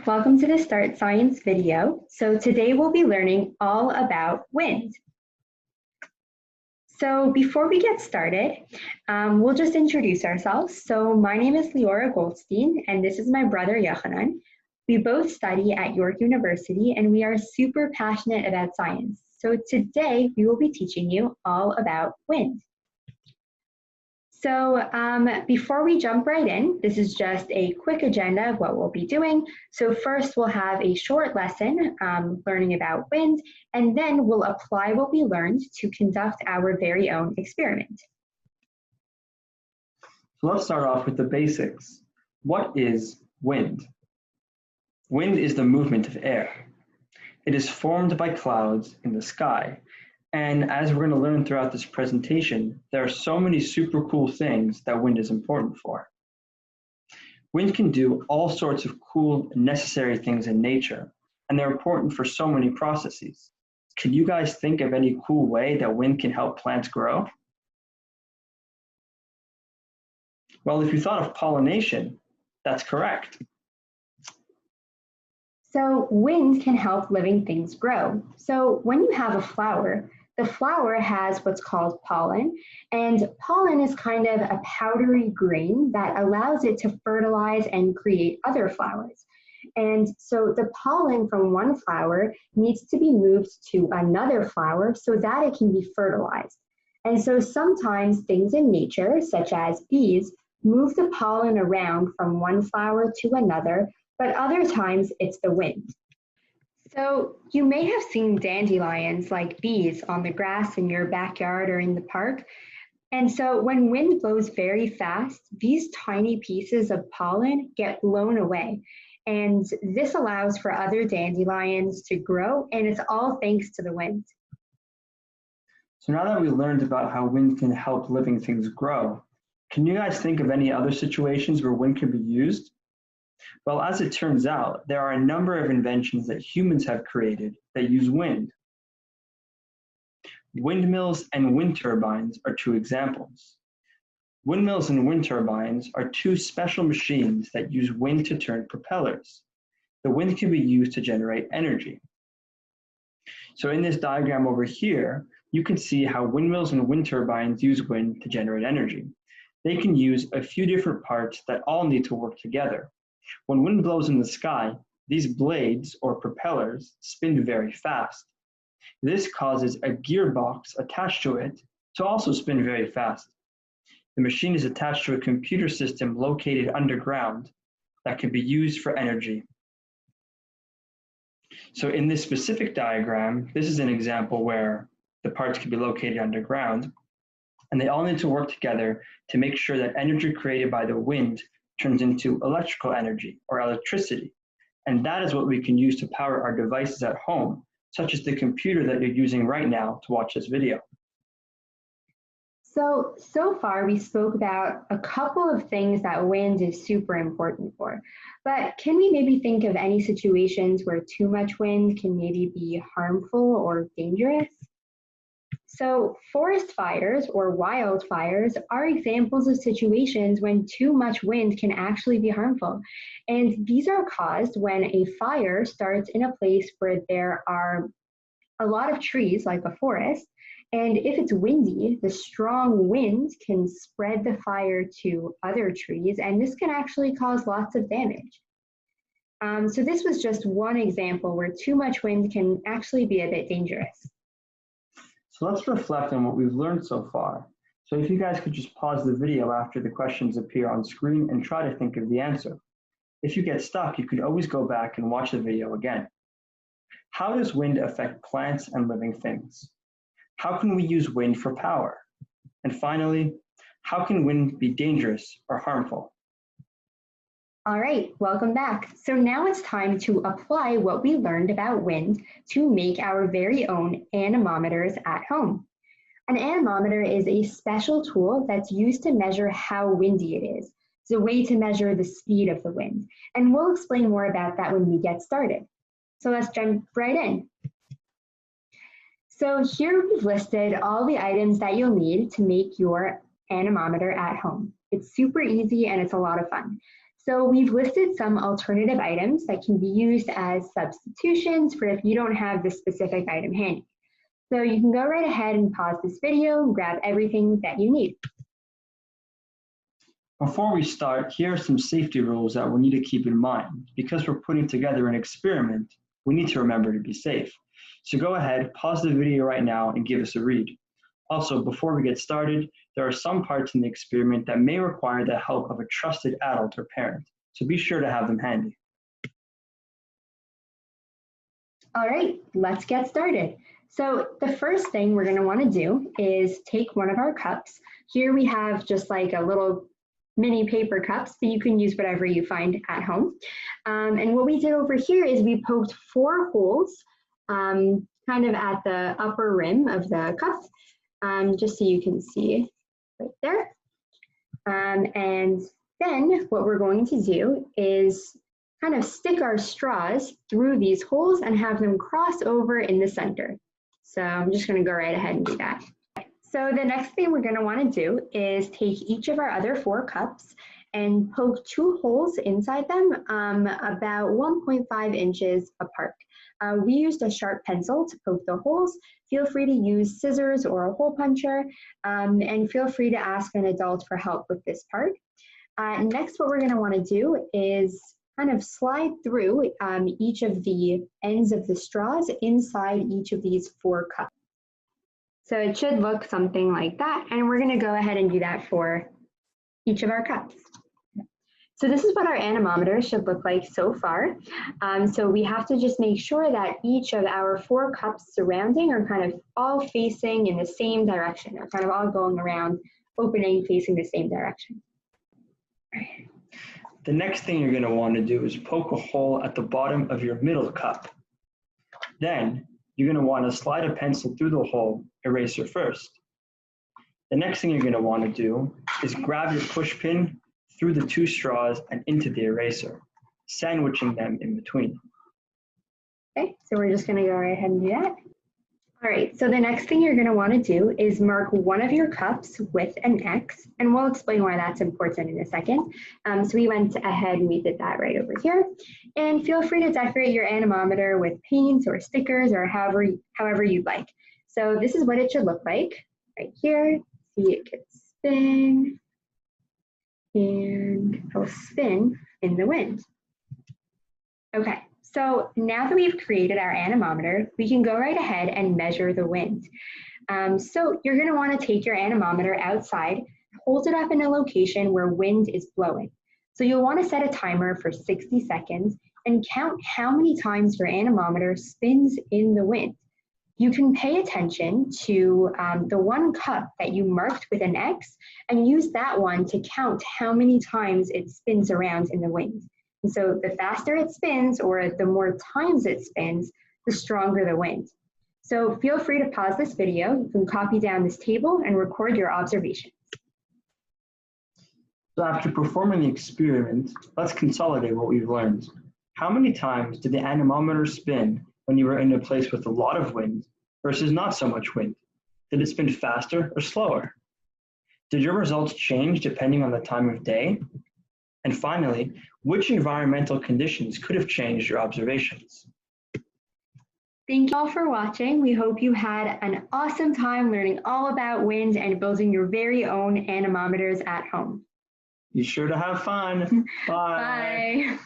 welcome to the Start Science video. So today we'll be learning all about wind. So before we get started, we'll just introduce ourselves. So my name is Leora Goldstein, and this is my brother Yochanan. We both study at York University, and we are super passionate about science. So today we will be teaching you all about wind. So before we jump right in, this is just a quick agenda of what we'll be doing. So first we'll have a short lesson learning about wind, and then we'll apply what we learned to conduct our very own experiment. So let's start off with the basics. What is wind? Wind is the movement of air. It is formed by clouds in the sky. And as we're going to learn throughout this presentation, there are so many super cool things that wind is important for. Wind can do all sorts of cool and necessary things in nature, and they're important for so many processes. Can you guys think of any cool way that wind can help plants grow? Well, if you thought of pollination, that's correct. So wind can help living things grow. So when you have a flower, the flower has what's called pollen, and pollen is kind of a powdery grain that allows it to fertilize and create other flowers. And so the pollen from one flower needs to be moved to another flower so that it can be fertilized. And so sometimes things in nature, such as bees, move the pollen around from one flower to another, but other times it's the wind. So you may have seen dandelions like bees on the grass in your backyard or in the park. And so when wind blows very fast, these tiny pieces of pollen get blown away. And this allows for other dandelions to grow, and it's all thanks to the wind. So now that we learned about how wind can help living things grow, can you guys think of any other situations where wind can be used? Well, as it turns out, there are a number of inventions that humans have created that use wind. Windmills and wind turbines are two examples. Windmills and wind turbines are two special machines that use wind to turn propellers. The wind can be used to generate energy. So in this diagram over here, you can see how windmills and wind turbines use wind to generate energy. They can use a few different parts that all need to work together. When wind blows in the sky, these blades or propellers spin very fast. This causes a gearbox attached to it to also spin very fast. The machine is attached to a computer system located underground that can be used for energy. So in this specific diagram, this is an example where the parts can be located underground, and they all need to work together to make sure that energy created by the wind turns into electrical energy or electricity. And that is what we can use to power our devices at home, such as the computer that you're using right now to watch this video. So far we spoke about a couple of things that wind is super important for, but can we maybe think of any situations where too much wind can maybe be harmful or dangerous? So forest fires or wildfires are examples of situations when too much wind can actually be harmful. And these are caused when a fire starts in a place where there are a lot of trees, like a forest. And if it's windy, the strong wind can spread the fire to other trees, and this can actually cause lots of damage. So this was just one example where too much wind can actually be a bit dangerous. So let's reflect on what we've learned so far. So if you guys could just pause the video after the questions appear on screen and try to think of the answer. If you get stuck, you could always go back and watch the video again. How does wind affect plants and living things? How can we use wind for power? And finally, how can wind be dangerous or harmful? All right, welcome back. So now it's time to apply what we learned about wind to make our very own anemometers at home. An anemometer is a special tool that's used to measure how windy it is. It's a way to measure the speed of the wind. And we'll explain more about that when we get started. So let's jump right in. So here we've listed all the items that you'll need to make your anemometer at home. It's super easy and it's a lot of fun. So we've listed some alternative items that can be used as substitutions for if you don't have the specific item handy. So you can go right ahead and pause this video and grab everything that you need. Before we start, here are some safety rules that we need to keep in mind. Because we're putting together an experiment, we need to remember to be safe. So go ahead, pause the video right now and give us a read. Also, before we get started, there are some parts in the experiment that may require the help of a trusted adult or parent, so be sure to have them handy. All right, let's get started. So the first thing we're going to want to do is take one of our cups. Here we have just like a little mini paper cups, but you can use whatever you find at home. And what we did over here is we poked 4 holes kind of at the upper rim of the cup, just so you can see right there. And then what we're going to do is kind of stick our straws through these holes and have them cross over in the center. So I'm just going to go right ahead and do that. So the next thing we're going to want to do is take each of our other 4 cups and poke 2 holes inside them about 1.5 inches apart. We used a sharp pencil to poke the holes. Feel free to use scissors or a hole puncher, and feel free to ask an adult for help with this part. Next, what we're going to want to do is kind of slide through each of the ends of the straws inside each of these 4 cups. So it should look something like that, and we're going to go ahead and do that for each of our cups. So this is what our anemometer should look like so far. So we have to just make sure that each of our 4 cups surrounding are kind of all facing in the same direction. They're kind of all going around, opening, facing the same direction. The next thing you're going to want to do is poke a hole at the bottom of your middle cup. Then you're going to want to slide a pencil through the hole, eraser first. The next thing you're going to want to do is grab your push pin through the 2 straws and into the eraser, sandwiching them in between. Okay, so we're just going to go right ahead and do that. All right, so the next thing you're going to want to do is mark one of your cups with an X, and we'll explain why that's important in a second. So we went ahead and we did that right over here. And feel free to decorate your anemometer with paint or stickers or however you'd like. So this is what it should look like right here. See, it could spin, and it'll spin in the wind. Okay. So now that we've created our anemometer, we can go right ahead and measure the wind. So you're going to want to take your anemometer outside, hold it up in a location where wind is blowing. So you'll want to set a timer for 60 seconds and count how many times your anemometer spins in the wind. You can pay attention to the 1 cup that you marked with an X and use that one to count how many times it spins around in the wind. And so the faster it spins, or the more times it spins, the stronger the wind. So feel free to pause this video. You can copy down this table and record your observations. So after performing the experiment, let's consolidate what we've learned. How many times did the anemometer spin when you were in a place with a lot of wind versus not so much wind? Did it spin faster or slower? Did your results change depending on the time of day? And finally, which environmental conditions could have changed your observations? Thank you all for watching. We hope you had an awesome time learning all about wind and building your very own anemometers at home. Be sure to have fun. Bye. Bye.